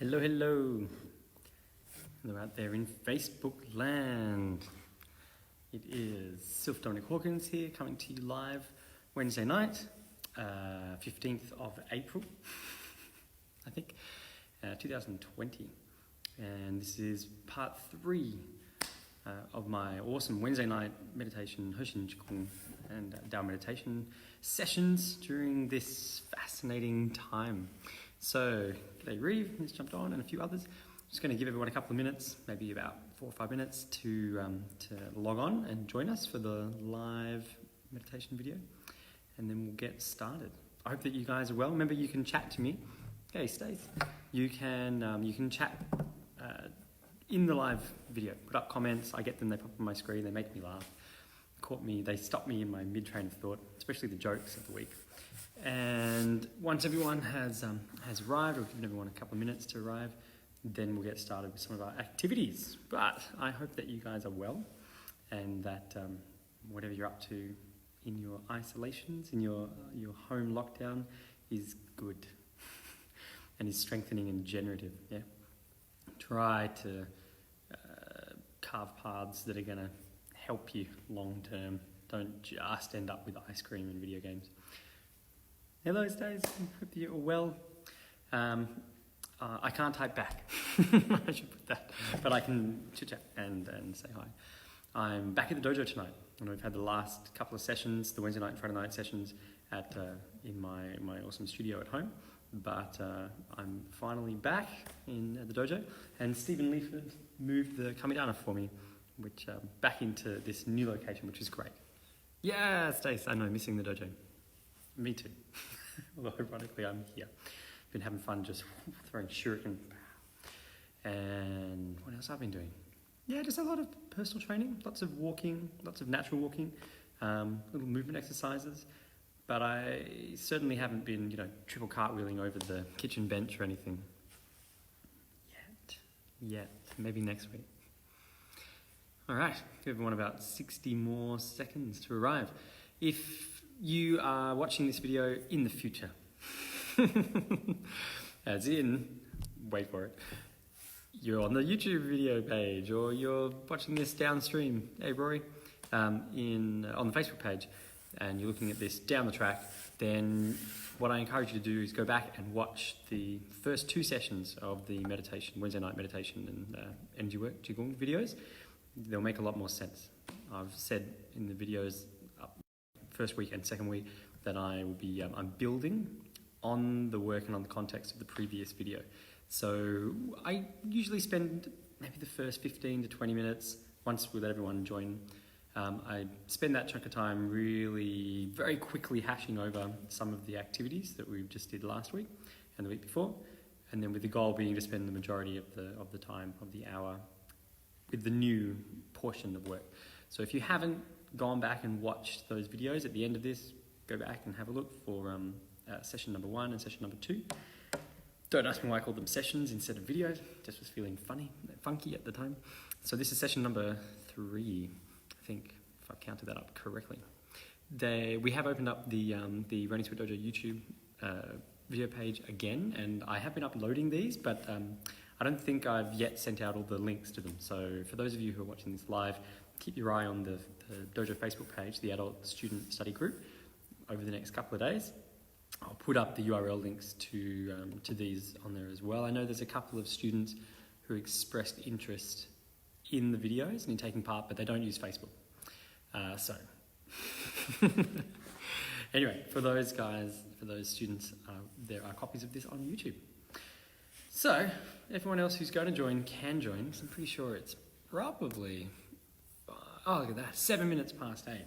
Hello, hello. Hello out there in Facebook land. It is Sylph, Dominic, Hawkins here, coming to you live Wednesday night, 15th of April, I think, 2020. And this is part 3 of my awesome Wednesday night meditation, Hoshinden Jutaijutsu, and Dao meditation sessions during this fascinating time. So, g'day Reeve, who's jumped on, and a few others. Just going to give everyone a couple of minutes, maybe about 4 or 5 minutes, to log on and join us for the live meditation video, and then we'll get started. I hope that you guys are well. Remember, you can chat to me. Hey, Stace. You can chat in the live video. Put up comments. I get them. They pop on my screen. They make me laugh. They stop me in my mid train of thought, especially the jokes of the week. And once everyone has arrived, or given everyone a couple of minutes to arrive, then we'll get started with some of our activities. But I hope that you guys are well, and that whatever you're up to in your isolations, in your home lockdown, is good and is strengthening and generative. Yeah, try to carve paths that are going to help you long term. Don't just end up with ice cream and video games. Hello, Stace. Hope you're well. I can't type back. I should put that, but I can chit chat and say hi. I'm back at the dojo tonight, and we've had the last couple of sessions, the Wednesday night and Friday night sessions, in my awesome studio at home. But I'm finally back at the dojo, and Stephen Leaford moved the kamidana for me, which back into this new location, which is great. Yeah, Stace, I know, missing the dojo. Me too. Although ironically, I'm here. Been having fun just throwing shuriken. And what else I've been doing? Yeah, just a lot of personal training, lots of walking, lots of natural walking, little movement exercises. But I certainly haven't been, triple cartwheeling over the kitchen bench or anything. Yet. Maybe next week. All right, give everyone about 60 more seconds to arrive. If you are watching this video in the future, as in, wait for it, you're on the YouTube video page, or you're watching this downstream, hey Rory, on the Facebook page, and you're looking at this down the track, then what I encourage you to do is go back and watch the first 2 sessions of the meditation, Wednesday night meditation and Energywork Qigong videos. They'll make a lot more sense. I've said in the videos, first week and second week, that I will be I'm building on the work and on the context of the previous video. So I usually spend maybe the first 15 to 20 minutes, once we let everyone join, I spend that chunk of time really very quickly hashing over some of the activities that we just did last week and the week before, and then with the goal being to spend the majority of the time, of the hour, with the new portion of work. So if you haven't gone back and watched those videos, at the end of this, go back and have a look for session number 1 and session number 2. Don't ask me why I called them sessions instead of videos, just was feeling funky at the time. So this is session number 3, I think, if I've counted that up correctly. We have opened up the Running Sweat Dojo YouTube video page again, and I have been uploading these, but I don't think I've yet sent out all the links to them. So for those of you who are watching this live, keep your eye on the Dojo Facebook page, the Adult Student Study Group, over the next couple of days. I'll put up the URL links to these on there as well. I know there's a couple of students who expressed interest in the videos and in taking part, but they don't use Facebook. Anyway, for those students, there are copies of this on YouTube. So, everyone else who's going to join can join. I'm pretty sure it's probably, look at that, 7 minutes past 8.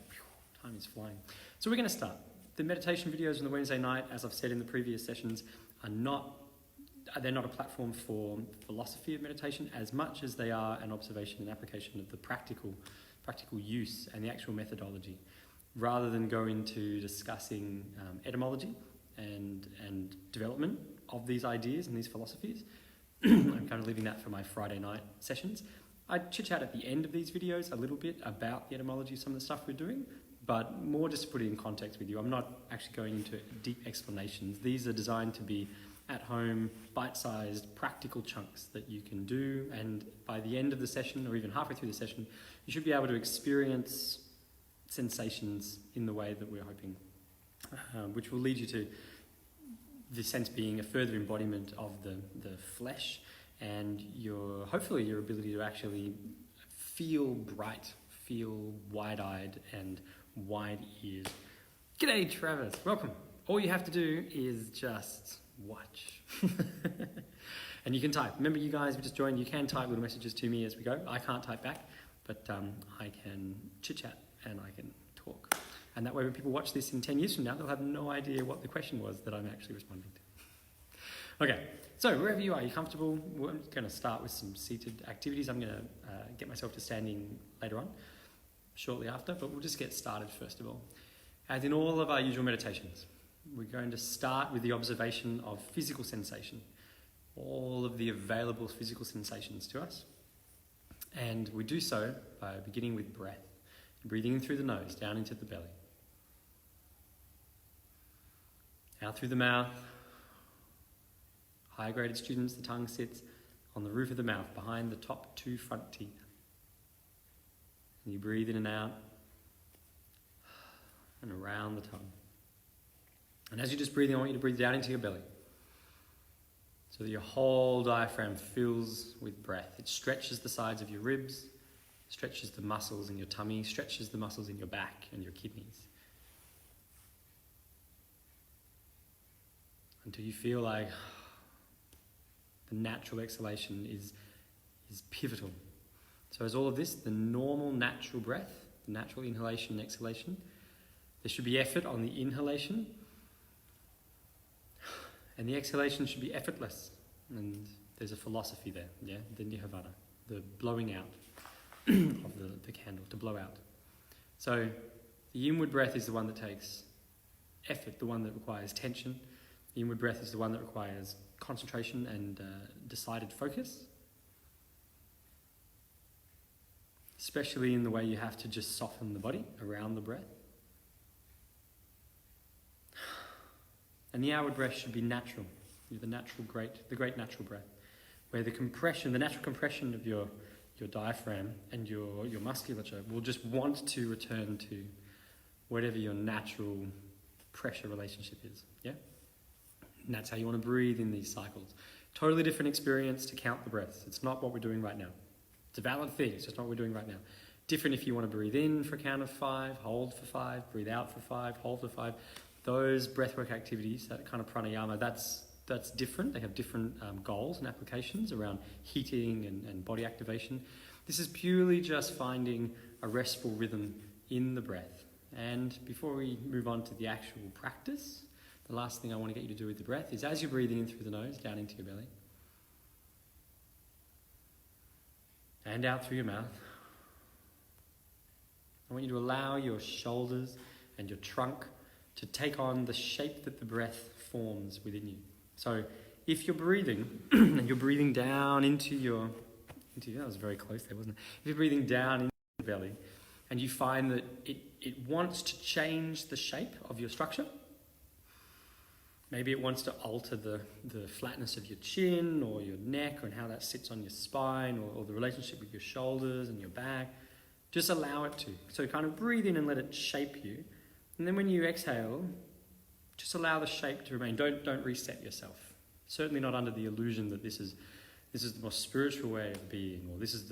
Time is flying. So we're going to start. The meditation videos on the Wednesday night, as I've said in the previous sessions, they're not a platform for philosophy of meditation as much as they are an observation and application of the practical use and the actual methodology, rather than go into discussing etymology and development of these ideas and these philosophies. I'm kind of leaving that for my Friday night sessions. I chit-chat at the end of these videos a little bit about the etymology of some of the stuff we're doing, but more just to put it in context with you. I'm not actually going into deep explanations. These are designed to be at home, bite-sized, practical chunks that you can do, and by the end of the session, or even halfway through the session, you should be able to experience sensations in the way that we're hoping, which will lead you to the sense being a further embodiment of the flesh, and hopefully your ability to actually feel bright, feel wide-eyed and wide-eared. G'day, Travis. Welcome. All you have to do is just watch. And you can type. Remember, you guys who just joined, you can type little messages to me as we go. I can't type back, but I can chit-chat and I can talk. And that way when people watch this in 10 years from now, they'll have no idea what the question was that I'm actually responding to. Okay, so wherever you are, you're comfortable. I'm going to start with some seated activities. I'm going to get myself to standing later on, shortly after, but we'll just get started first of all. As in all of our usual meditations, we're going to start with the observation of physical sensation, all of the available physical sensations to us. And we do so by beginning with breath, breathing in through the nose, down into the belly. Out through the mouth. Higher graded students, the tongue sits on the roof of the mouth, behind the top 2 front teeth. And you breathe in and out, and around the tongue. And as you're just breathing, I want you to breathe down into your belly, so that your whole diaphragm fills with breath. It stretches the sides of your ribs, stretches the muscles in your tummy, stretches the muscles in your back and your kidneys. Until you feel like the natural exhalation is pivotal. So as all of this, the normal natural breath, the natural inhalation and exhalation, there should be effort on the inhalation, and the exhalation should be effortless. And there's a philosophy there, yeah, the nirvana, the blowing out of the candle, to blow out. So the inward breath is the one that takes effort, the one that requires tension. The inward breath is the one that requires concentration and decided focus, especially in the way you have to just soften the body around the breath. And the outward breath should be natural, the great natural breath, where the natural compression of your diaphragm and your musculature will just want to return to whatever your natural pressure relationship is, yeah? And that's how you want to breathe in these cycles. Totally different experience to count the breaths. It's not what we're doing right now. It's a valid thing, it's just not what we're doing right now. Different if you want to breathe in for a count of 5, hold for 5, breathe out for 5, hold for 5. Those breathwork activities, that kind of pranayama, that's different. They have different goals and applications around heating and body activation. This is purely just finding a restful rhythm in the breath. And before we move on to the actual practice, the last thing I want to get you to do with the breath is, as you're breathing in through the nose, down into your belly, and out through your mouth, I want you to allow your shoulders and your trunk to take on the shape that the breath forms within you. So if you're breathing, and you're breathing down into that was very close there, wasn't it? If you're breathing down into the belly, and you find that it wants to change the shape of your structure, maybe it wants to alter the flatness of your chin or your neck, and how that sits on your spine, or the relationship with your shoulders and your back, just allow it to. So kind of breathe in and let it shape you. And then when you exhale, just allow the shape to remain. Don't reset yourself. Certainly not under the illusion that this is the most spiritual way of being, or this is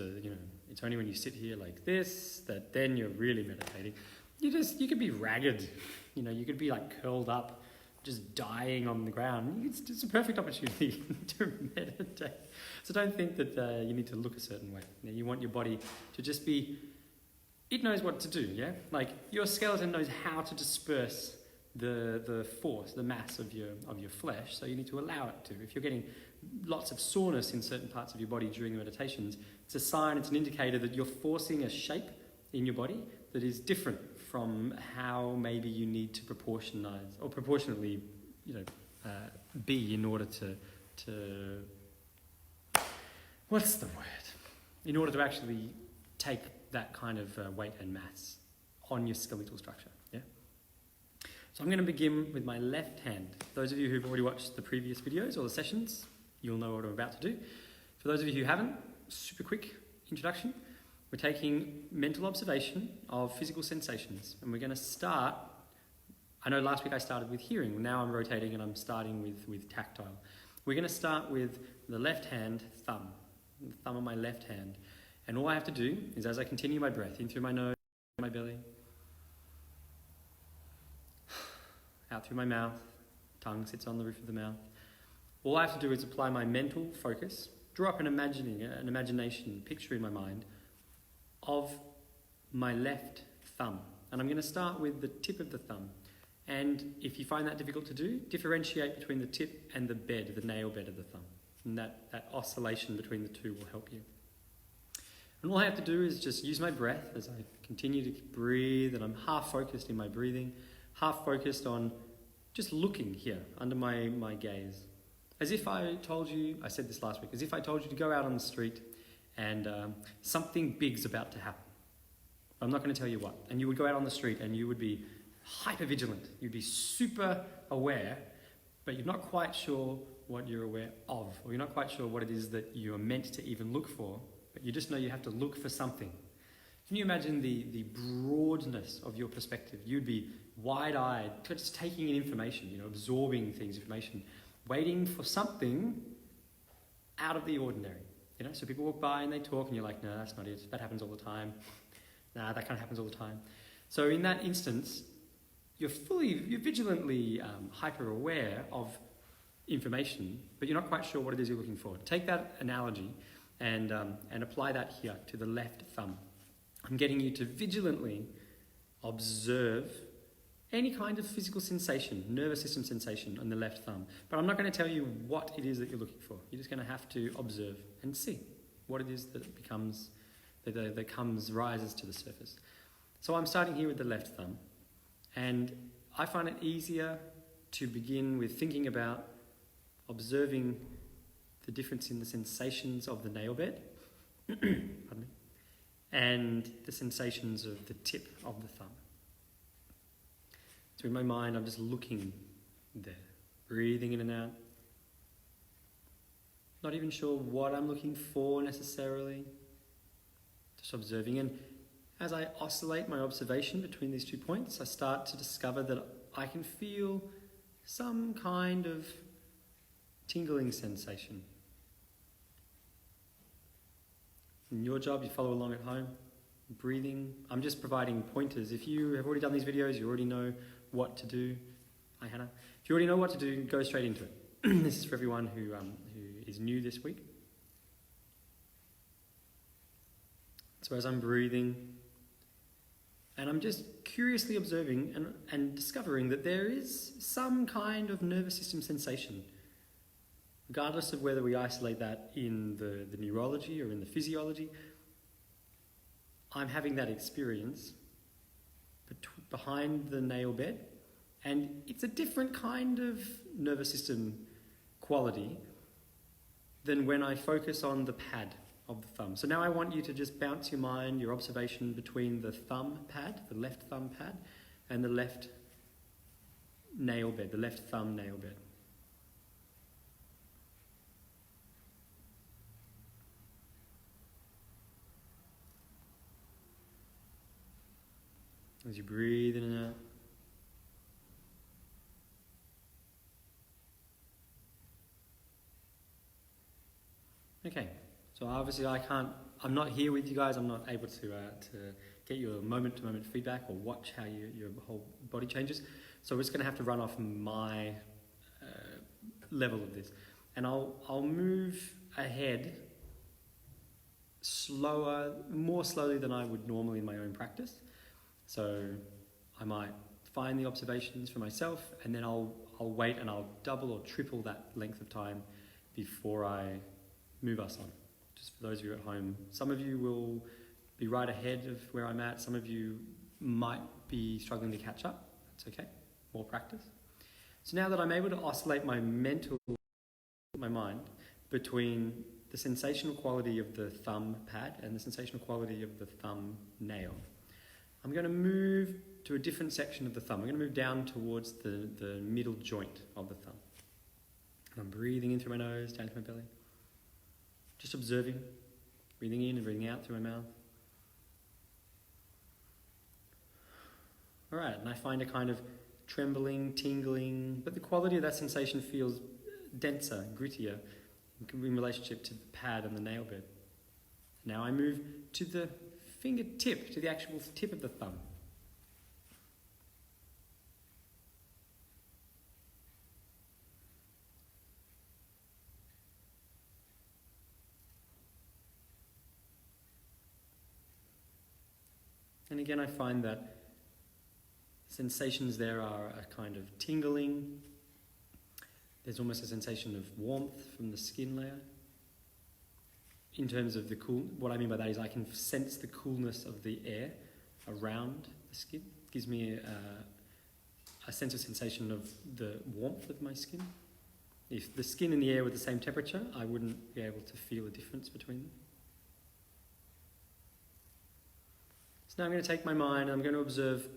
it's only when you sit here like this that then you're really meditating. You could be ragged, you could be like curled up, just dying on the ground. It's a perfect opportunity to meditate. So don't think that you need to look a certain way. You want your body to just be, it knows what to do, yeah? Like your skeleton knows how to disperse the force, the mass of your flesh, so you need to allow it to. If you're getting lots of soreness in certain parts of your body during the meditations, it's a sign, it's an indicator that you're forcing a shape in your body that is different from how maybe you need to proportionately, be in order to what's the word? In order to actually take that kind of weight and mass on your skeletal structure, yeah? So So I'm going to begin with my left hand. Those of you who've already watched the previous videos or the sessions, you'll know what I'm about to do. For those of you who haven't, super quick introduction. We're taking mental observation of physical sensations, and we're going to start. I know last week I started with hearing, now I'm rotating and I'm starting with tactile. We're going to start with the left hand thumb, the thumb of my left hand. And all I have to do is, as I continue my breath, in through my nose, my belly, out through my mouth, tongue sits on the roof of the mouth. All I have to do is apply my mental focus, draw up an imagination picture in my mind of my left thumb. And I'm going to start with the tip of the thumb. And if you find that difficult to do, differentiate between the tip and the bed, the nail bed of the thumb. And that oscillation between the two will help you. And all I have to do is just use my breath as I continue to breathe, and I'm half focused in my breathing, half focused on just looking here under my gaze. As if I told you, I said this last week, as if I told you to go out on the street and something big's about to happen. But I'm not going to tell you what. And you would go out on the street and you would be hyper vigilant. You'd be super aware, but you're not quite sure what you're aware of, or you're not quite sure what it is that you're meant to even look for, but you just know you have to look for something. Can you imagine the broadness of your perspective? You'd be wide-eyed, just taking in information, absorbing information, waiting for something out of the ordinary. So people walk by and they talk and you're like, no, that's not it. That happens all the time. Nah, that kind of happens all the time. So in that instance, you're vigilantly hyper-aware of information, but you're not quite sure what it is you're looking for. Take that analogy and apply that here to the left thumb. I'm getting you to vigilantly observe any kind of physical sensation, nervous system sensation on the left thumb. But I'm not going to tell you what it is that you're looking for. You're just going to have to observe and see what it is that rises to the surface. So I'm starting here with the left thumb. And I find it easier to begin with thinking about observing the difference in the sensations of the nail bed, pardon me, and the sensations of the tip of the thumb. So in my mind, I'm just looking there, breathing in and out. Not even sure what I'm looking for necessarily, just observing. And as I oscillate my observation between these 2 points, I start to discover that I can feel some kind of tingling sensation. In your job, you follow along at home, breathing. I'm just providing pointers. If you have already done these videos, you already know what to do. Hi, Hannah. If you already know what to do, go straight into it. This is for everyone who is new this week. So as I'm breathing, and I'm just curiously observing and discovering that there is some kind of nervous system sensation, regardless of whether we isolate that in the neurology or in the physiology. I'm having that experience behind the nail bed, and it's a different kind of nervous system quality than when I focus on the pad of the thumb. So now I want you to just bounce your mind, your observation between the thumb pad, the left thumb pad, and the left nail bed, the left thumb nail bed. As you breathe in and out. Okay, so obviously I'm not here with you guys, I'm not able to get your moment-to-moment feedback or watch how your whole body changes. So we're just going to have to run off my level of this. And I'll move ahead more slowly than I would normally in my own practice. So I might find the observations for myself, and then I'll wait and I'll double or triple that length of time before I move us on. Just for those of you at home, some of you will be right ahead of where I'm at. Some of you might be struggling to catch up. That's okay. More practice. So now that I'm able to oscillate my mind between the sensational quality of the thumb pad and the sensational quality of the thumb nail, I'm going to move to a different section of the thumb. I'm going to move down towards the middle joint of the thumb. And I'm breathing in through my nose, down to my belly. Just observing, breathing in and breathing out through my mouth. All right, and I find a kind of trembling, tingling, but the quality of that sensation feels denser, grittier in relationship to the pad and the nail bed. Now I move to the fingertip, to the actual tip of the thumb. And again, I find that sensations there are a kind of tingling. There's almost a sensation of warmth from the skin layer. In terms of the cool, what I mean by that is I can sense the coolness of the air around the skin. It gives me a sense of sensation of the warmth of my skin. If the skin and the air were the same temperature, I wouldn't be able to feel a difference between them. So now I'm going to take my mind and I'm going to observe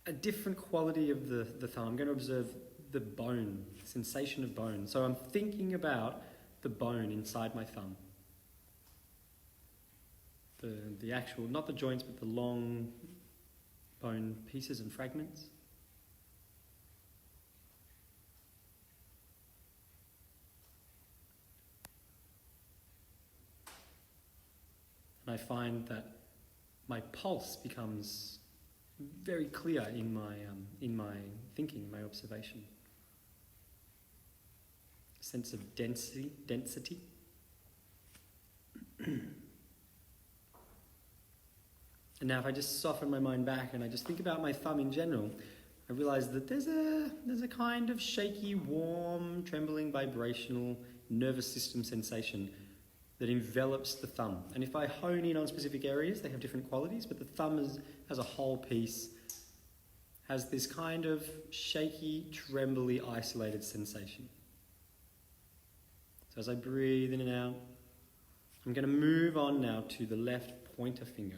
a different quality of the thumb. I'm going to observe the bone, the sensation of bone. So I'm thinking about the bone inside my thumb. The actual, not the joints, but the long bone pieces and fragments. And I find that my pulse becomes very clear in my thinking, my observation. A sense of density. And now if I just soften my mind back and I just think about my thumb in general, I realize that there's a kind of shaky, warm, trembling, vibrational, nervous system sensation that envelops the thumb. And if I hone in on specific areas, they have different qualities, but the thumb as a whole piece has this kind of shaky, trembly, isolated sensation. So as I breathe in and out, I'm going to move on now to the left pointer finger.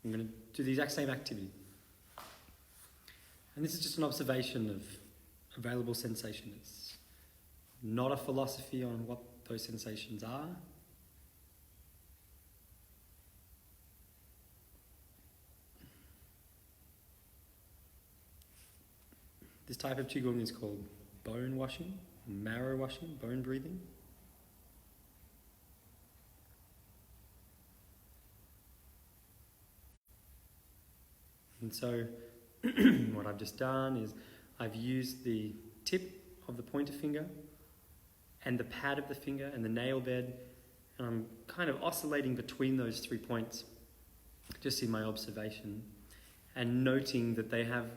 I'm going to do the exact same activity. And this is just an observation of available sensation. It's not a philosophy on what those sensations are. This type of Qigong is called bone washing, marrow washing, bone breathing. And so what I've just done is I've used the tip of the pointer finger and the pad of the finger and the nail bed, and I'm kind of oscillating between those 3 points just in my observation and noting that they have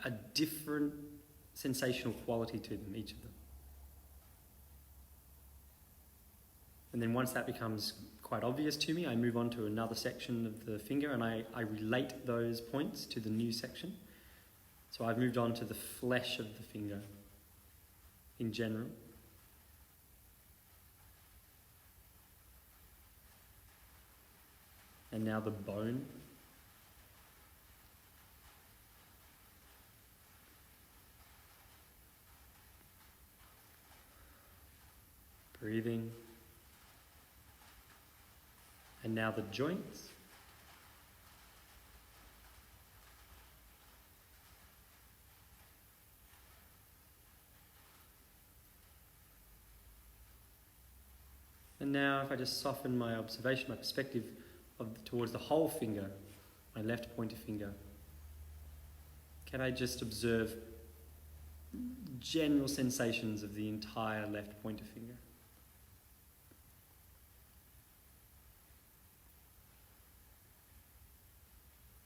a different sensational quality to them, each of them. And then once that becomes quite obvious to me, I move on to another section of the finger and I relate those points to the new section. So I've moved on to the flesh of the finger in general. And now the bone. Breathing. And now the joints. And now if I just soften my observation, my perspective towards the whole finger, my left pointer finger, can I just observe general sensations of the entire left pointer finger?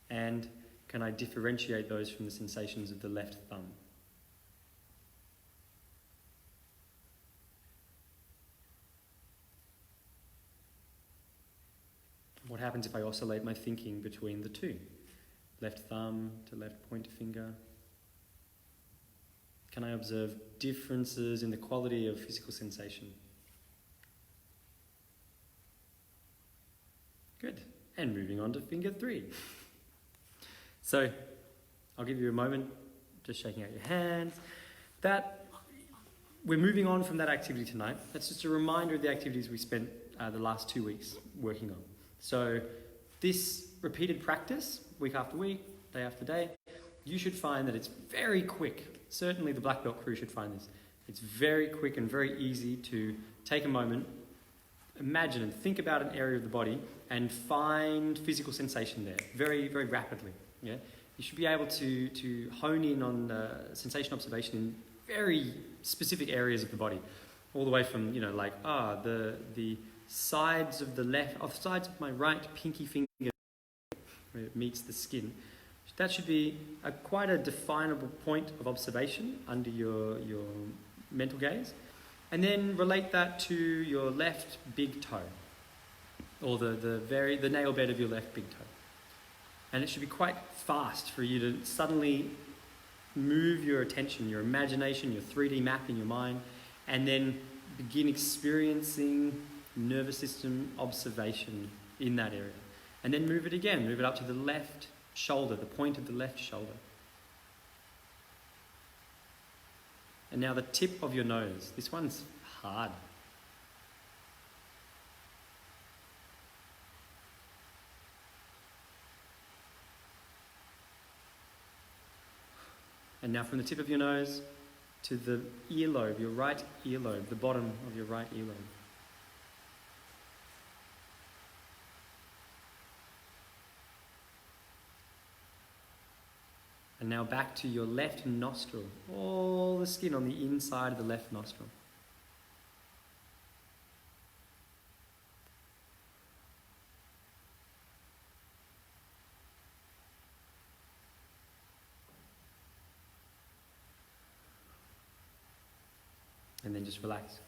And can I differentiate those from the sensations of the left thumb? What happens if I oscillate my thinking between the two? Left thumb to left pointer finger. Can I observe differences in the quality of physical sensation? Good. And moving on to finger 3. So I'll give you a moment, just shaking out your hands. That we're moving on from that activity tonight. That's just a reminder of the activities we spent the last 2 weeks working on. So this repeated practice, week after week, day after day, you should find that it's very quick. Certainly the black belt crew should find this. It's very quick and very easy to take a moment, imagine and think about an area of the body and find physical sensation there very, very rapidly. Yeah, you should be able to hone in on sensation observation in very specific areas of the body, all the way from the sides of sides of my right pinky finger where it meets the skin. That should be quite a definable point of observation under your mental gaze. And then relate that to your left big toe, or the nail bed of your left big toe. And it should be quite fast for you to suddenly move your attention, your imagination, your 3D map in your mind, and then begin experiencing nervous system observation in that area. And then move it again, move it up to the left shoulder, the point of the left shoulder. And now the tip of your nose. This one's hard. And now from the tip of your nose to the earlobe, your right earlobe, the bottom of your right earlobe. And now back to your left nostril, all the skin on the inside of the left nostril. And then just relax.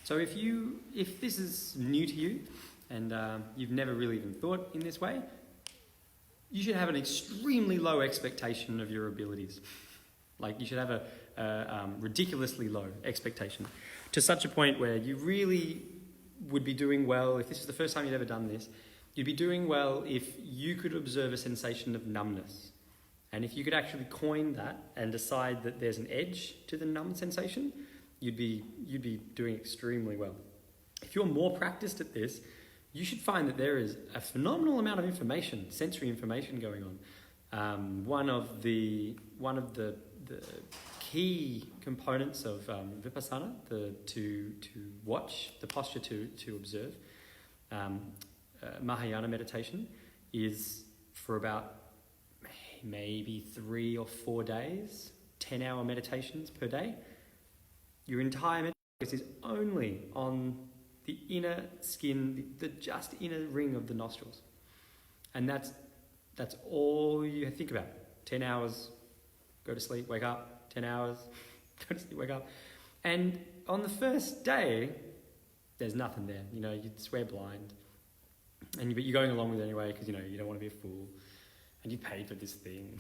So if this is new to you and you've never really even thought in this way, you should have an extremely low expectation of your abilities. Like you should have a ridiculously low expectation, to such a point where you really would be doing well. If this is the first time you've ever done this, you'd be doing well if you could observe a sensation of numbness. And if you could actually coin that and decide that there's an edge to the numb sensation, you'd be doing extremely well. If you're more practiced at this, you should find that there is a phenomenal amount of information, sensory information going on. One of the key components of vipassana, to watch, the posture to observe, Mahayana meditation, is for about maybe 3 or 4 days, 10-hour meditations per day. Your entire meditation is only on the inner skin, the just inner ring of the nostrils. And that's all you think about. 10 hours, go to sleep, wake up. 10 hours, go to sleep, wake up. And on the first day, there's nothing there. You'd swear blind. But you're going along with it anyway because, you don't want to be a fool. And you pay for this thing.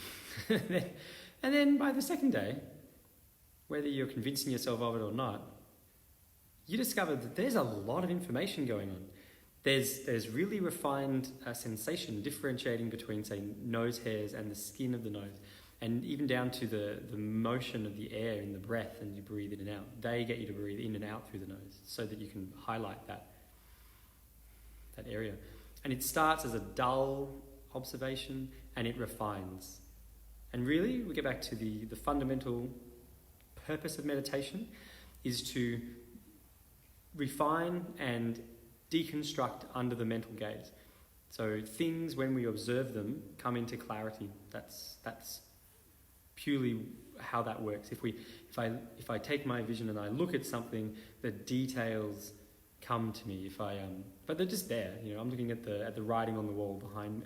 And then by the second day, whether you're convincing yourself of it or not, you discover that there's a lot of information going on. There's really refined sensation differentiating between, say, nose hairs and the skin of the nose, and even down to the motion of the air in the breath and you breathe in and out. They get you to breathe in and out through the nose so that you can highlight that area. And it starts as a dull observation and it refines. And really, we get back to the fundamental purpose of meditation is to refine and deconstruct under the mental gaze. So things, when we observe them, come into clarity. That's purely how that works. If I take my vision and I look at something, the details come to me. But they're just there. I'm looking at the writing on the wall behind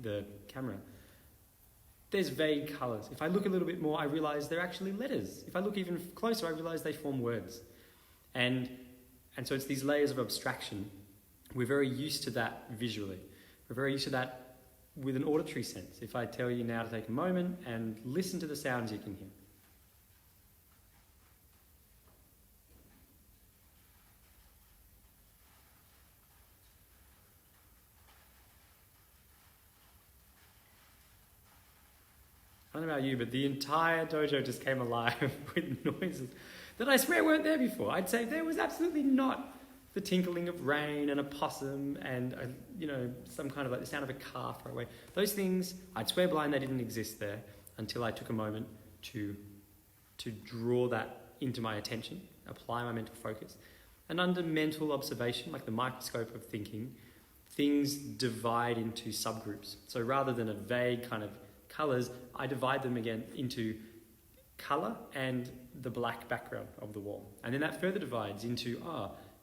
the camera. There's vague colours. If I look a little bit more, I realise they're actually letters. If I look even closer, I realise they form words. And so it's these layers of abstraction. We're very used to that visually. We're very used to that with an auditory sense. If I tell you now to take a moment and listen to the sounds you can hear. don't know about you, but the entire dojo just came alive with noises that I swear weren't there before. I'd say there was absolutely not the tinkling of rain and a possum and some kind of like the sound of a car far away. Those things, I'd swear blind they didn't exist there until I took a moment to draw that into my attention, apply my mental focus. And under mental observation, like the microscope of thinking, things divide into subgroups. So rather than a vague kind of colours, I divide them again into colour and the black background of the wall. And then that further divides into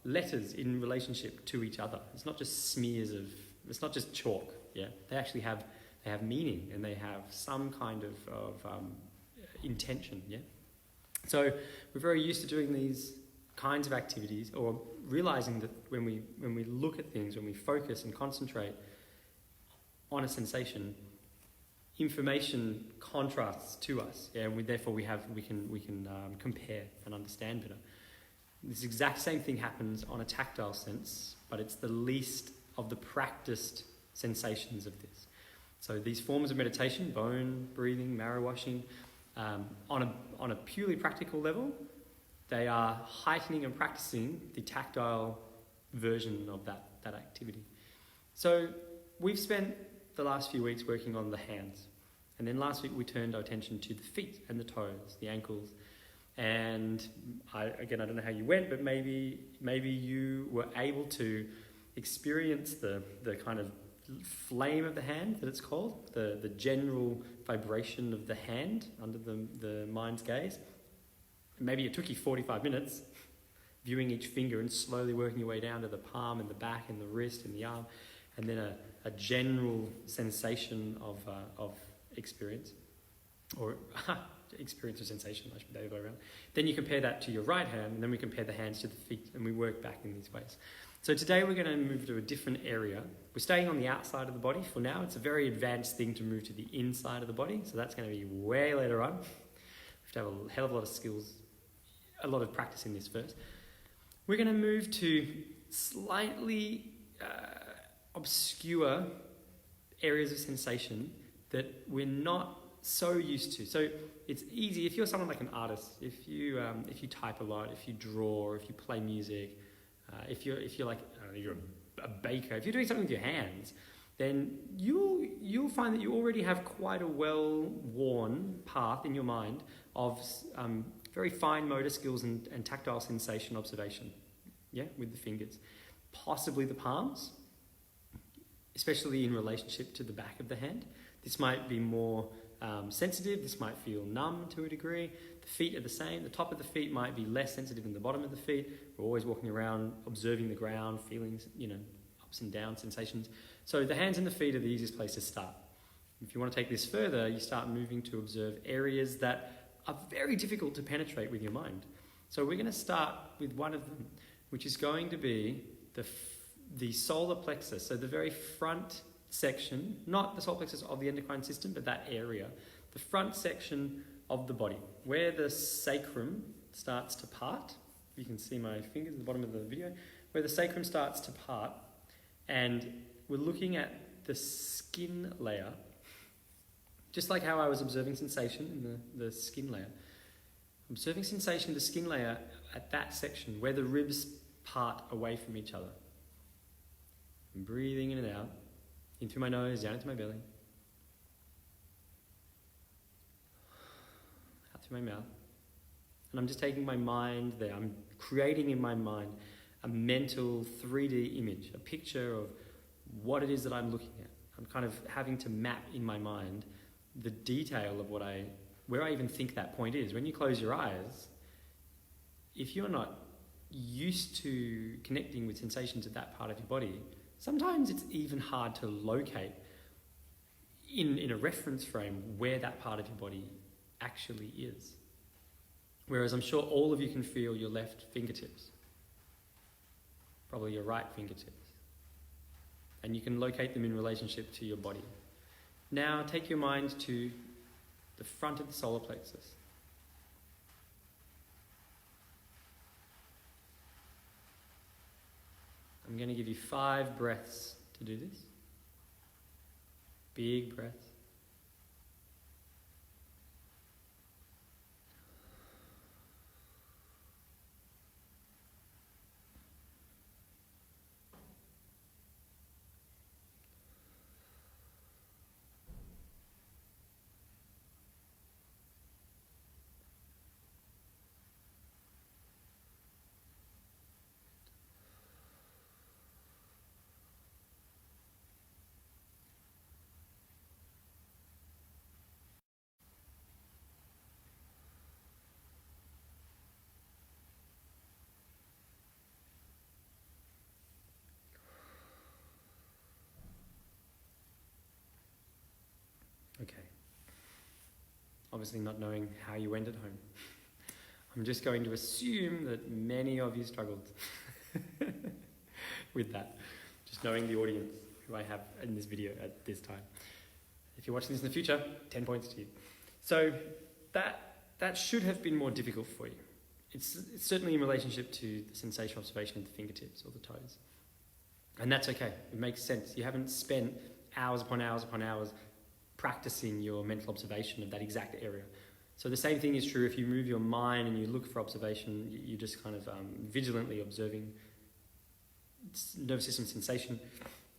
letters in relationship to each other. It's not just it's not just chalk, yeah? They actually have meaning and they have some kind of intention, yeah? So we're very used to doing these kinds of activities, or realising that when we look at things, when we focus and concentrate on a sensation, information contrasts to us, yeah, and therefore we can compare and understand better. This exact same thing happens on a tactile sense, but it's the least of the practiced sensations of this. So these forms of meditation, bone breathing, marrow washing, on a purely practical level, they are heightening and practicing the tactile version of that activity. So we've spent the last few weeks working on the hands. And then last week we turned our attention to the feet and the toes, the ankles. And I don't know how you went, but maybe you were able to experience the kind of flame of the hand that it's called, the general vibration of the hand under the mind's gaze. Maybe it took you 45 minutes viewing each finger and slowly working your way down to the palm and the back and the wrist and the arm, and then a general sensation of experience, or experience or sensation, I should be the other way around. Then you compare that to your right hand, and then we compare the hands to the feet, and we work back in these ways. So today we're going to move to a different area. We're staying on the outside of the body for now. It's a very advanced thing to move to the inside of the body, so that's going to be way later on. We have to have a hell of a lot of skills, a lot of practice in this first. We're going to move to slightly obscure areas of sensation that we're not so used to. So it's easy if you're someone like an artist, if you type a lot, if you draw, if you play music, if you're like, I don't know, you're a baker, if you're doing something with your hands, then you'll find that you already have quite a well-worn path in your mind of very fine motor skills and tactile sensation observation, yeah, with the fingers, possibly the palms, especially in relationship to the back of the hand. This might be more sensitive, this might feel numb to a degree. The feet are the same. The top of the feet might be less sensitive than the bottom of the feet. We're always walking around, observing the ground, feeling, ups and downs, sensations. So the hands and the feet are the easiest place to start. If you want to take this further, you start moving to observe areas that are very difficult to penetrate with your mind. So we're going to start with one of them, which is going to be the solar plexus, so the very front section, not the solar plexus of the endocrine system, but that area, the front section of the body, where the sacrum starts to part. You can see my fingers at the bottom of the video, where the sacrum starts to part, and we're looking at the skin layer, just like how I was observing sensation in the skin layer. Observing sensation in the skin layer at that section, where the ribs part away from each other. I'm breathing in and out, in through my nose, down into my belly, out through my mouth. And I'm just taking my mind there. I'm creating in my mind a mental 3D image, a picture of what it is that I'm looking at. I'm kind of having to map in my mind the detail of where I even think that point is. When you close your eyes, if you're not used to connecting with sensations at that part of your body, sometimes it's even hard to locate in a reference frame where that part of your body actually is. Whereas I'm sure all of you can feel your left fingertips, probably your right fingertips, and you can locate them in relationship to your body. Now take your mind to the front of the solar plexus. I'm going to give you 5 breaths to do this. Big breaths. obviously not knowing how you went at home. I'm just going to assume that many of you struggled with that, just knowing the audience who I have in this video at this time. If you're watching this in the future, 10 points to you. So that should have been more difficult for you. It's certainly in relationship to the sensation observation of the fingertips or the toes. And that's okay, it makes sense. You haven't spent hours upon hours upon hours practicing your mental observation of that exact area. So the same thing is true if you move your mind and you look for observation, you're just kind of vigilantly observing nervous system sensation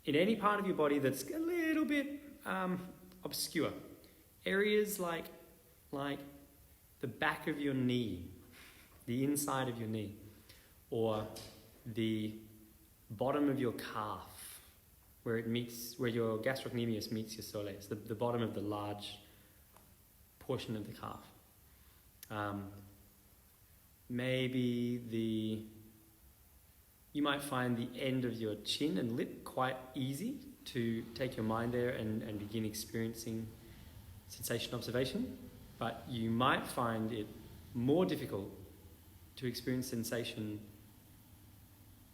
in any part of your body that's a little bit obscure. Areas like the back of your knee, the inside of your knee, or the bottom of your calf, where your gastrocnemius meets your soleus, the bottom of the large portion of the calf. Maybe you might find the end of your chin and lip quite easy to take your mind there and begin experiencing sensation observation, but you might find it more difficult to experience sensation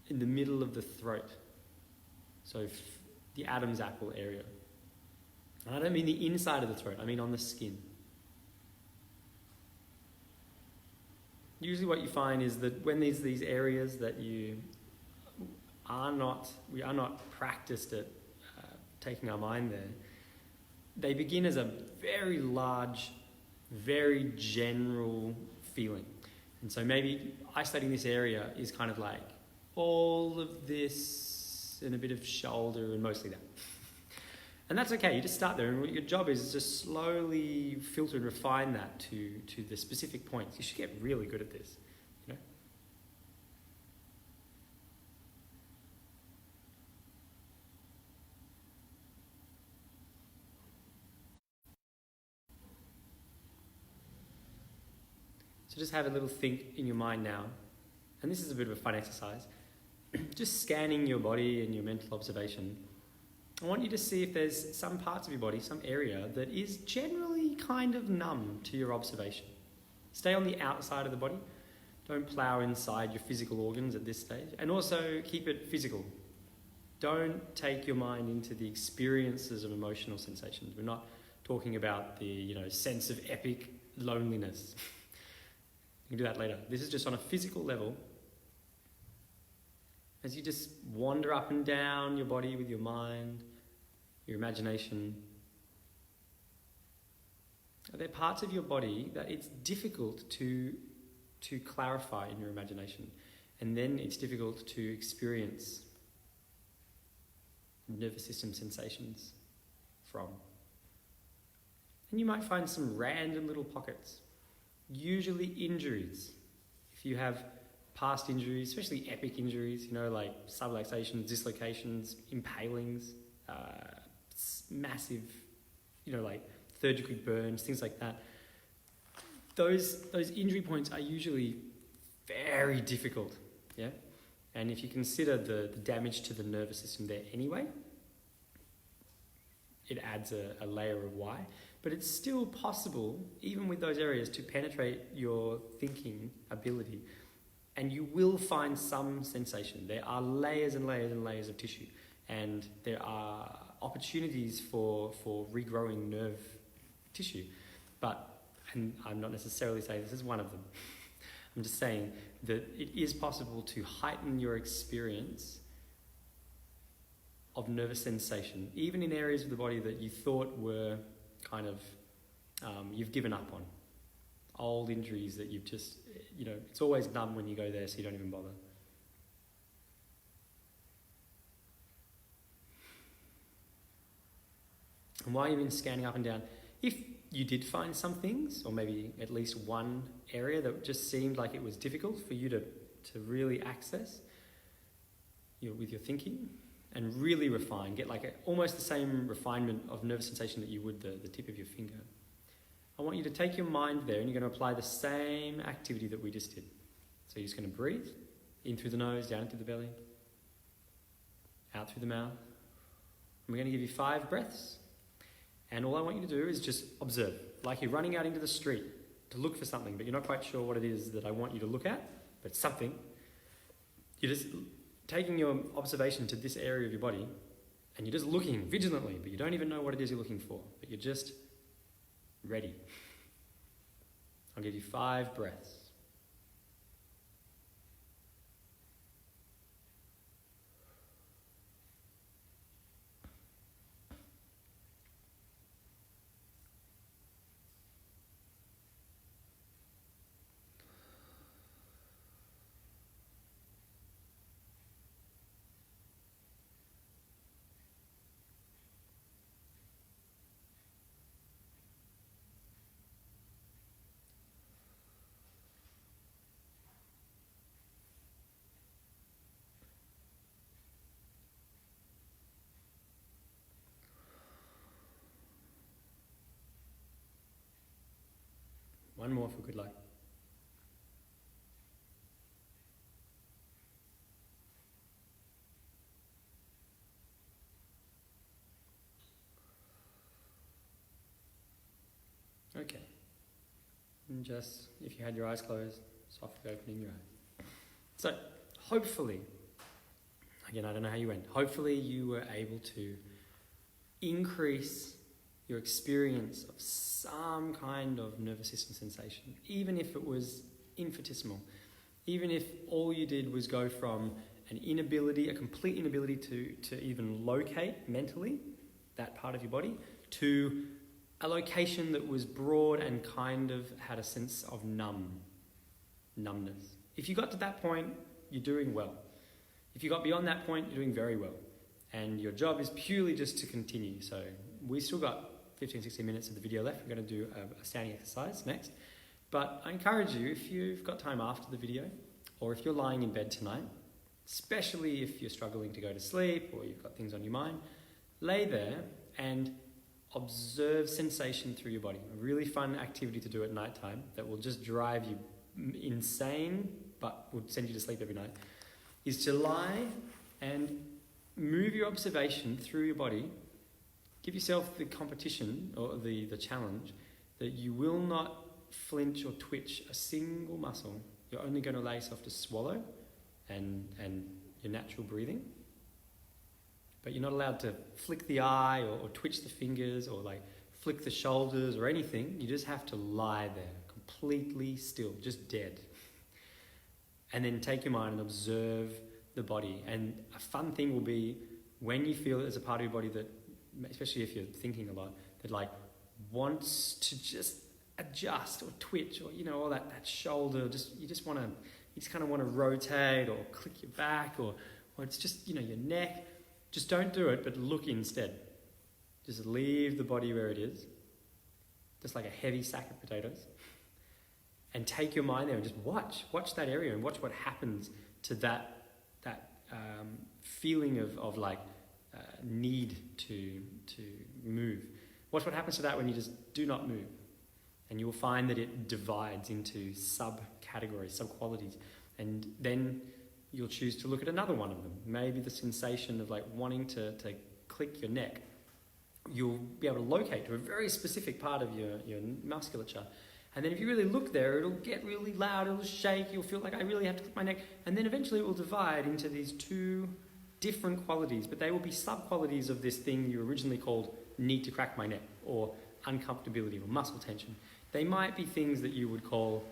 in the middle of the throat, so the Adam's apple area. And I don't mean the inside of the throat, I mean on the skin. Usually what you find is that when there's these areas that we are not practiced at taking our mind there, they begin as a very large, very general feeling. And so maybe isolating this area is kind of like all of this and a bit of shoulder and mostly that. And that's okay, you just start there, and what your job is to slowly filter and refine that to the specific points. You should get really good at this, you know. So just have a little think in your mind now, and this is a bit of a fun exercise, just scanning your body and your mental observation. I want you to see if there's some parts of your body, some area that is generally kind of numb to your observation. Stay on the outside of the body. Don't plow inside your physical organs at this stage. And also keep it physical. Don't take your mind into the experiences of emotional sensations. We're not talking about the sense of epic loneliness. You can do that later. This is just on a physical level. As you just wander up and down your body with your mind, your imagination, are there parts of your body that it's difficult to clarify in your imagination, and then it's difficult to experience nervous system sensations from? And you might find some random little pockets, usually injuries. If you have past injuries, especially epic injuries, like subluxations, dislocations, impalings, massive, like third-degree burns, things like that. Those injury points are usually very difficult, yeah? And if you consider the damage to the nervous system there anyway, it adds a layer of why. But it's still possible, even with those areas, to penetrate your thinking ability. And you will find some sensation. There are layers and layers and layers of tissue. And there are opportunities for regrowing nerve tissue. And I'm not necessarily saying this is one of them. I'm just saying that it is possible to heighten your experience of nervous sensation, even in areas of the body that you thought were kind of, you've given up on. Old injuries that you've just, it's always numb when you go there, so you don't even bother. And while you've been scanning up and down, if you did find some things, or maybe at least one area that just seemed like it was difficult for you to really access with your thinking and really refine, get like almost the same refinement of nervous sensation that you would the tip of your finger, I want you to take your mind there and you're going to apply the same activity that we just did. So you're just going to breathe in through the nose, down through the belly, out through the mouth. And we're going to give you 5 breaths. And all I want you to do is just observe. like you're running out into the street to look for something, but you're not quite sure what it is that I want you to look at, but it's something. You're just taking your observation to this area of your body, and you're just looking vigilantly, but you don't even know what it is you're looking for, but you're just ready. I'll give you 5 breaths. One more for good luck. Okay. And just, if you had your eyes closed, softly opening your eyes. So, hopefully, again, I don't know how you went, hopefully you were able to increase your experience of some kind of nervous system sensation, even if it was infinitesimal, even if all you did was go from an inability, a complete inability to even locate mentally that part of your body, to a location that was broad and kind of had a sense of numbness. If you got to that point, you're doing well. If you got beyond that point, you're doing very well. And your job is purely just to continue. So we still got 15, 16 minutes of the video left. We're going to do a standing exercise next. But I encourage you, if you've got time after the video, or if you're lying in bed tonight, especially if you're struggling to go to sleep or you've got things on your mind, lay there and observe sensation through your body. A really fun activity to do at nighttime that will just drive you insane, but will send you to sleep every night, is to lie and move your observation through your body. Give yourself the competition or the challenge that you will not flinch or twitch a single muscle. You're only going to allow yourself to swallow and your natural breathing. But you're not allowed to flick the eye or twitch the fingers or like flick the shoulders or anything. You just have to lie there, completely still, just dead. And then take your mind and observe the body. And a fun thing will be when you feel there's a part of your body that, especially if you're thinking a lot, that like wants to just adjust or twitch or, you know, all that shoulder, you just kind of want to rotate or click your back or it's just, you know, your neck. Just don't do it, but look instead. Just leave the body where it is, just like a heavy sack of potatoes, and take your mind there and just watch that area and watch what happens to that feeling of like need to move. Watch what happens to that when you just do not move, and you will find that it divides into sub-categories, sub-qualities, and then you'll choose to look at another one of them. Maybe the sensation of like wanting to click your neck. You'll be able to locate to a very specific part of your musculature. And then if you really look there, it'll get really loud, it'll shake, you'll feel like I really have to click my neck. And then eventually it will divide into these 2 different qualities, but they will be sub-qualities of this thing you originally called need to crack my neck, or uncomfortability, or muscle tension. They might be things that you would call,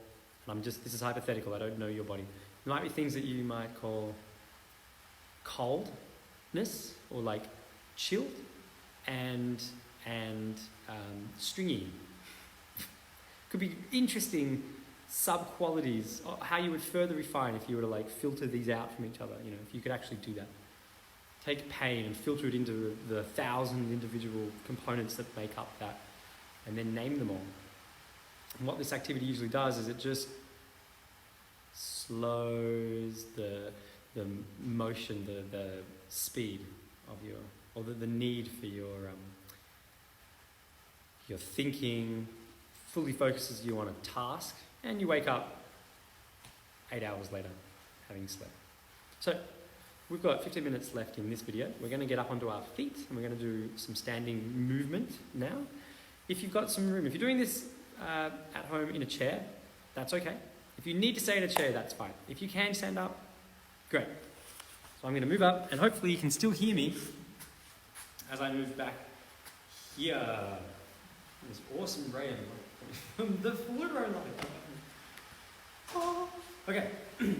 and this is hypothetical, I don't know your body. It might be things that you might call coldness or like chilled and stringy. Could be interesting sub-qualities, or how you would further refine if you were to like filter these out from each other, you know, if you could actually do that. Take pain and filter it into the 1,000 individual components that make up that, and then name them all. And what this activity usually does is it just slows the motion, the speed of the need for your thinking, fully focuses you on a task, and you wake up 8 hours later, having slept. So we've got 15 minutes left in this video. We're going to get up onto our feet, and we're going to do some standing movement now. If you've got some room, if you're doing this at home in a chair, that's okay. If you need to stay in a chair, that's fine. If you can stand up, great. So I'm going to move up, and hopefully you can still hear me as I move back here. This awesome ray from the forward row line. Oh. Okay,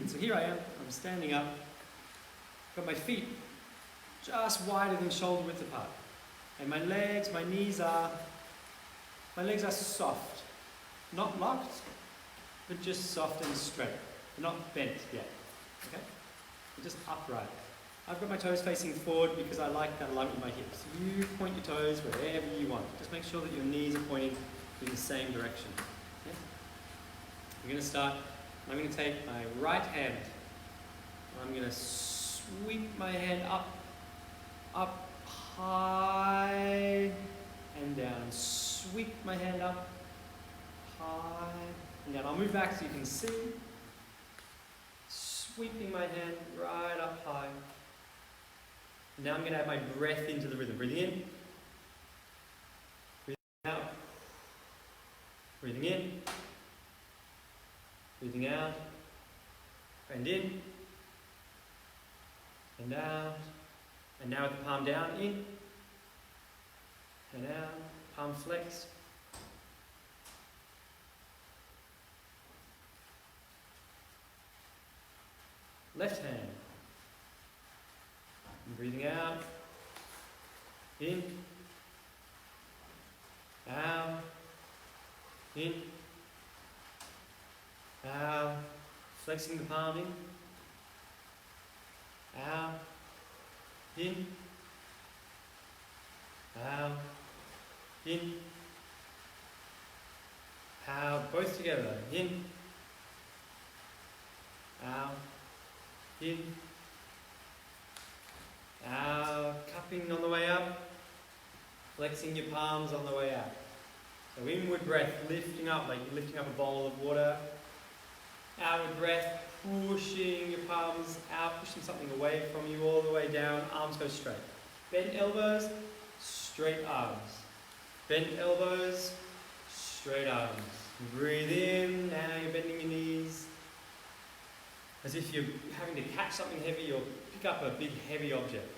so here I am. I'm standing up. Got my feet just wider than shoulder width apart, and my legs, my legs are soft, not locked, but just soft and straight. They're not bent yet. Okay, they're just upright. I've got my toes facing forward because I like that alignment with my hips. You point your toes wherever you want. Just make sure that your knees are pointing in the same direction. Okay? I'm going to start. I'm going to take my right hand. I'm going to sweep my hand up high and down. Sweep my hand up high and down. I'll move back so you can see. Sweeping my hand right up high. Now I'm going to add my breath into the rhythm. Breathing in. Breathing out. Breathing in. Breathing out. And in. And out. And now with the palm down, in. And out. Palm flexed. Left hand. And breathing out. In. Out. In. Out. Flexing the palm in. Out. In. Out. In. Out. Both together. In. Out. In. Out. Cupping on the way up. Flexing your palms on the way out. So inward breath, lifting up like you're lifting up a bowl of water. Outward breath, pushing your palms out, pushing something away from you all the way down. Arms go straight. Bend elbows, straight arms. Bend elbows, straight arms. Breathe in, now you're bending your knees. As if you're having to catch something heavy or pick up a big heavy object.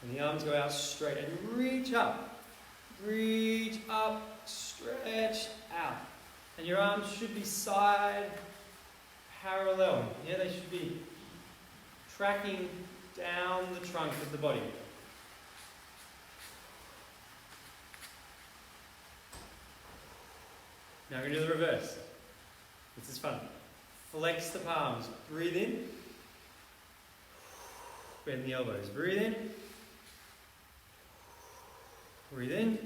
And the arms go out straight and reach up, stretch out. And your arms should be side parallel. Yeah, they should be tracking down the trunk of the body. Now we're going to do the reverse. This is fun. Flex the palms. Breathe in. Bend the elbows. Breathe in. Breathe in.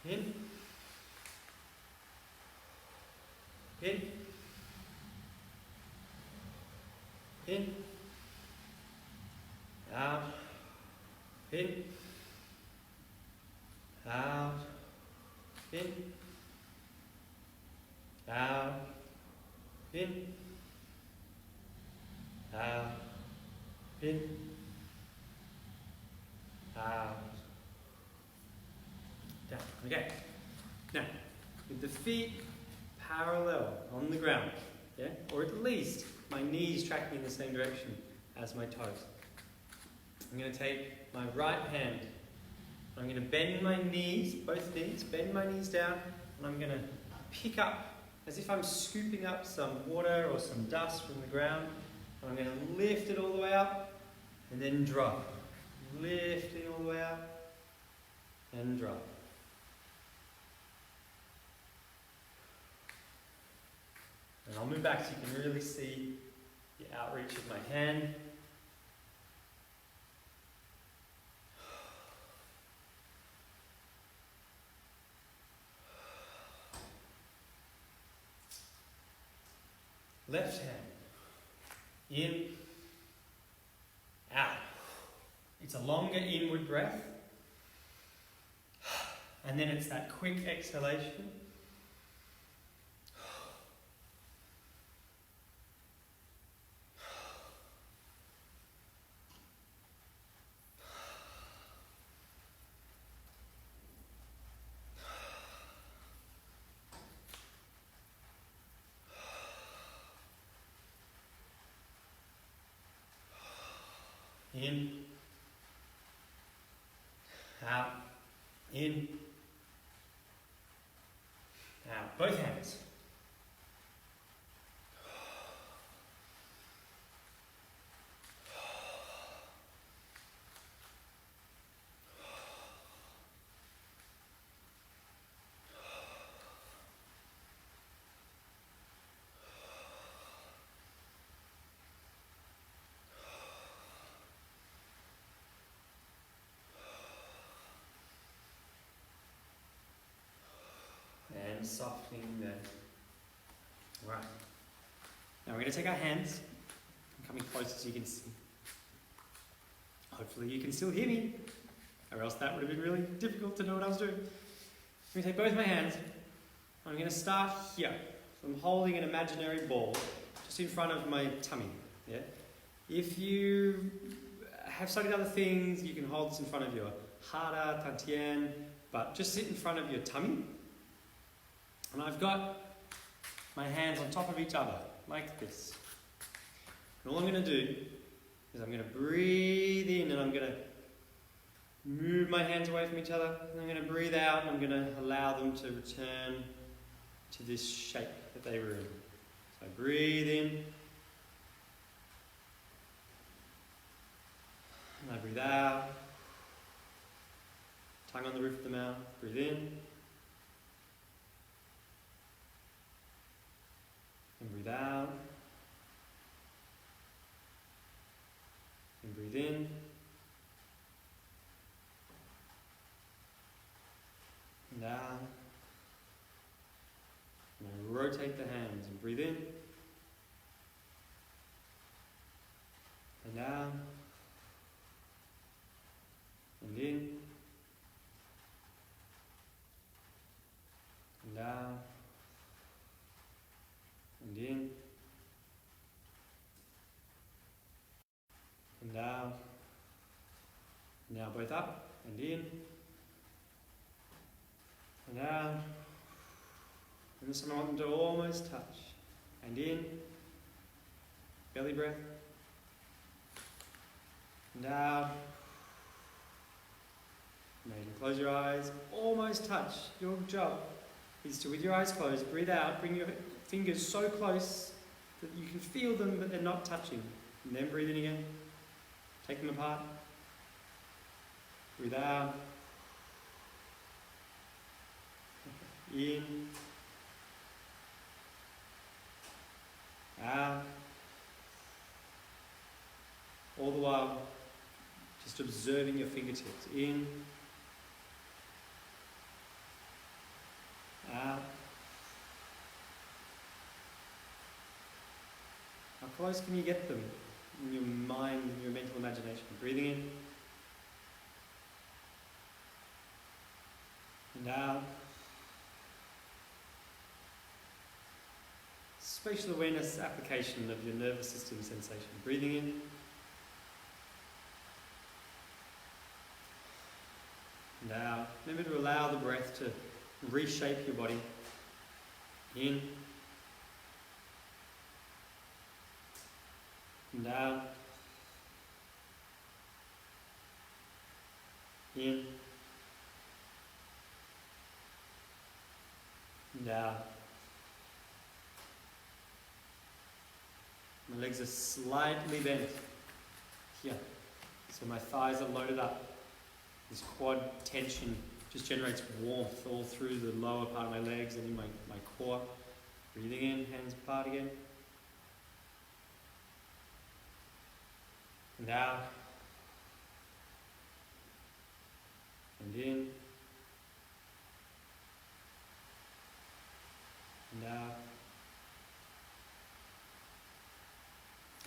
In. In. In. Out. In. Out. In. Out. In. Out. In. Out. Down. Okay. Now, with the feet parallel on the ground, yeah, or at least my knees tracking in the same direction as my toes. I'm going to take my right hand. I'm going to bend my knees, both knees, bend my knees down, and I'm going to pick up as if I'm scooping up some water or some dust from the ground. And I'm going to lift it all the way up and then drop. Lifting all the way up and drop. And I'll move back so you can really see the outreach of my hand. Left hand. In. Out. It's a longer inward breath. And then it's that quick exhalation. In. Out. In. Out. Both hands. And softening there. Right. Now we're going to take our hands and coming closer so you can see. Hopefully you can still hear me, or else that would have been really difficult to know what I was doing. I'm going to take both my hands. I'm going to start here. So I'm holding an imaginary ball just in front of my tummy. Yeah. If you have studied other things, you can hold this in front of your hara, tantien, but just sit in front of your tummy. And I've got my hands on top of each other, like this. And all I'm going to do is I'm going to breathe in and I'm going to move my hands away from each other. And I'm going to breathe out and I'm going to allow them to return to this shape that they were in. So breathe in. And I breathe out. Tongue on the roof of the mouth. Breathe in. And breathe out. And breathe in. And out. And I rotate the hands and breathe in. And out. And in. And out. And in. And out. Now both up and in. And out. And this time I want them to almost touch. And in. Belly breath. And out. Now you can close your eyes. Almost touch. Your job is to, with your eyes closed, breathe out. Bring your fingers so close that you can feel them but they're not touching. And then breathe in again. Take them apart. Breathe out. In. Out. All the while, just observing your fingertips. In. Out. How close can you get them in your mind, in your mental imagination? Breathing in. And out. Spatial awareness application of your nervous system sensation. Breathing in. And out. Remember to allow the breath to reshape your body. In. And out. In. And out. My legs are slightly bent here, so my thighs are loaded up. This quad tension just generates warmth all through the lower part of my legs and in my core. Breathing in, hands apart again. And out. And in. And out.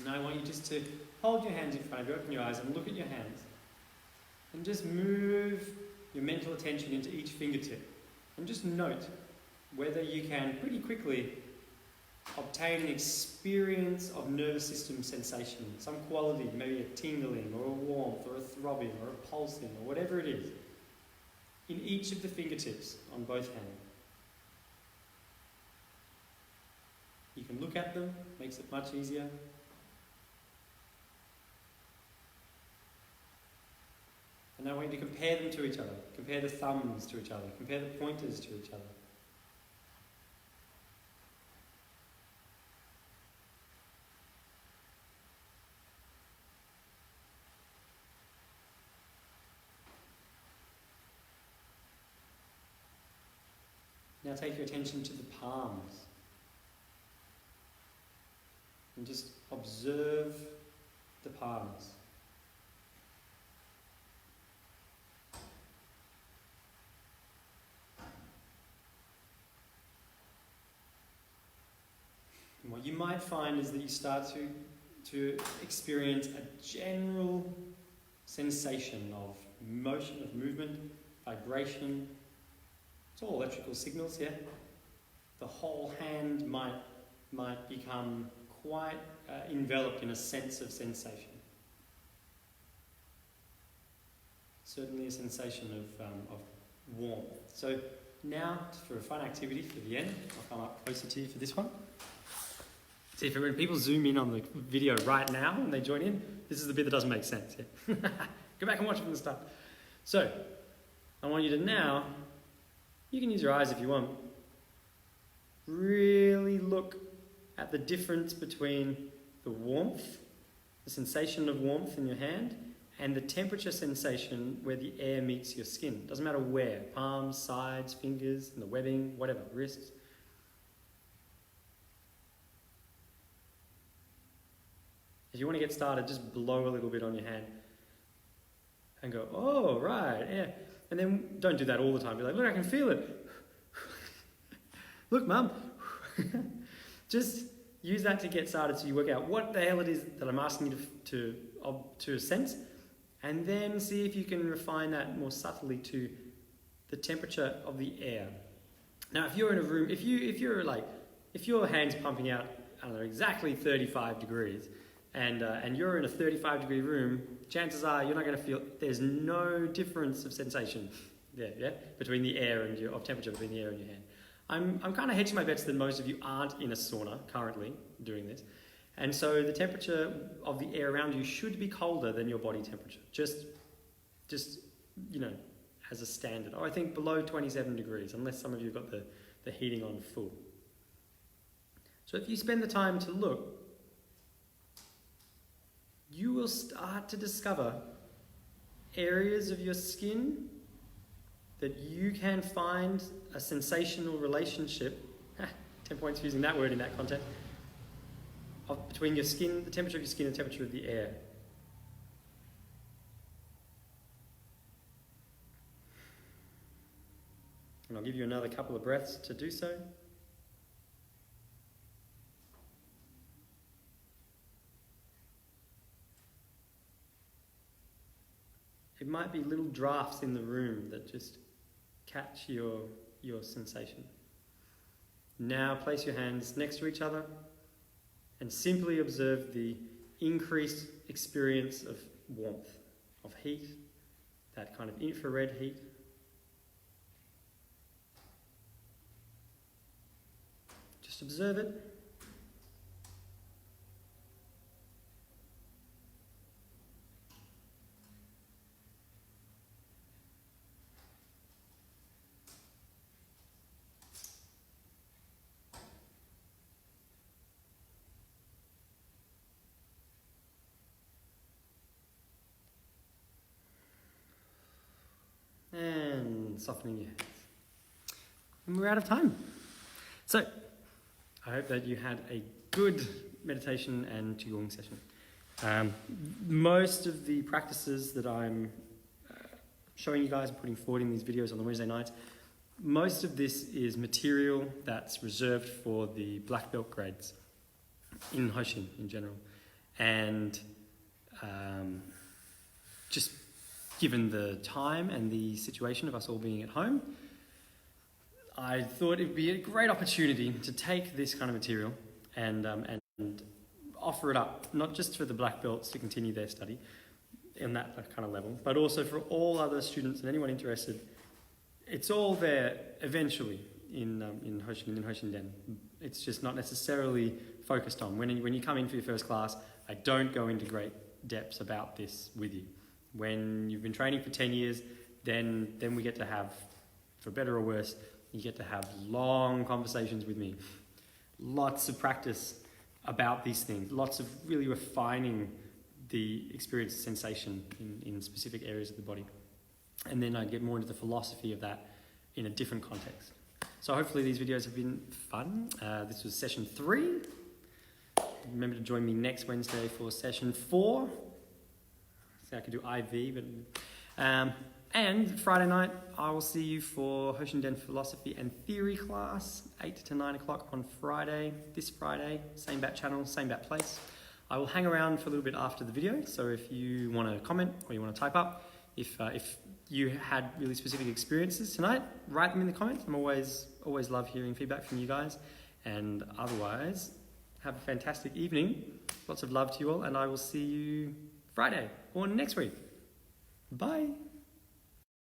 Now I want you just to hold your hands in front of you, open your eyes and look at your hands. And just move your mental attention into each fingertip. And just note whether you can pretty quickly obtain an experience of nervous system sensation, some quality, maybe a tingling or a warmth or a throbbing or a pulsing or whatever it is, in each of the fingertips on both hands. You can look at them, makes it much easier. And I want you to compare them to each other. Compare the thumbs to each other. Compare the pointers to each other. Now take your attention to the palms. And just observe the palms. And what you might find is that you start to experience a general sensation of motion, of movement, vibration. It's all electrical signals, yeah? The whole hand might become quite enveloped in a sense of sensation. Certainly a sensation of warmth. So now, for a fun activity for the end, I'll come up closer to you for this one. See, when people zoom in on the video right now and they join in, this is the bit that doesn't make sense. Yeah? Go back and watch it from the start. So, I want you to now, you can use your eyes if you want, really look at the difference between the warmth, the sensation of warmth in your hand, and the temperature sensation where the air meets your skin. Doesn't matter where, palms, sides, fingers, in the webbing, whatever, wrists. If you want to get started, just blow a little bit on your hand and go, oh, right, yeah. And then don't do that all the time. Be like, look, I can feel it. Look, Mum. Just use that to get started so you work out what the hell it is that I'm asking you to sense, and then see if you can refine that more subtly to the temperature of the air. Now, if you're in a room, if your hand's pumping out, I don't know, exactly 35 degrees, and you're in a 35-degree room, chances are you're not going to feel, there's no difference of sensation between the air and of temperature between the air and your hand. I'm kind of hedging my bets that most of you aren't in a sauna currently doing this. And so the temperature of the air around you should be colder than your body temperature. Just as a standard. Or I think below 27 degrees, unless some of you have got the heating on full. So if you spend the time to look, you will start to discover areas of your skin that you can find a sensational relationship, 10 points for using that word in that context, between your skin, the temperature of your skin and the temperature of the air. And I'll give you another couple of breaths to do so. It might be little drafts in the room that just catch your sensation. Now place your hands next to each other and simply observe the increased experience of warmth, of heat, that kind of infrared heat. Just observe it. And softening your hands. And we're out of time. So, I hope that you had a good meditation and Qigong session. Most of the practices that I'm showing you guys and putting forward in these videos on the Wednesday nights, most of this is material that's reserved for the black belt grades in Hoshin in general. And just given the time and the situation of us all being at home, I thought it would be a great opportunity to take this kind of material and offer it up, not just for the black belts to continue their study in that kind of level, but also for all other students and anyone interested. It's all there eventually in Hoshinden. It's just not necessarily focused on. When you come in for your first class, I don't go into great depths about this with you. When you've been training for 10 years, then we get to have, for better or worse, you get to have long conversations with me. Lots of practice about these things, lots of really refining the experience sensation in specific areas of the body. And then I get more into the philosophy of that in a different context. So hopefully these videos have been fun. This was session 3. Remember to join me next Wednesday for session 4. I could do IV, but and Friday night I will see you for Hoshinden Philosophy and Theory class, 8 to 9 o'clock on Friday. This Friday, same bat channel, same bat place. I will hang around for a little bit after the video, so if you want to comment or you want to type up, if you had really specific experiences tonight, write them in the comments. I'm always love hearing feedback from you guys. And otherwise, have a fantastic evening. Lots of love to you all, and I will see you Friday or next week. Bye.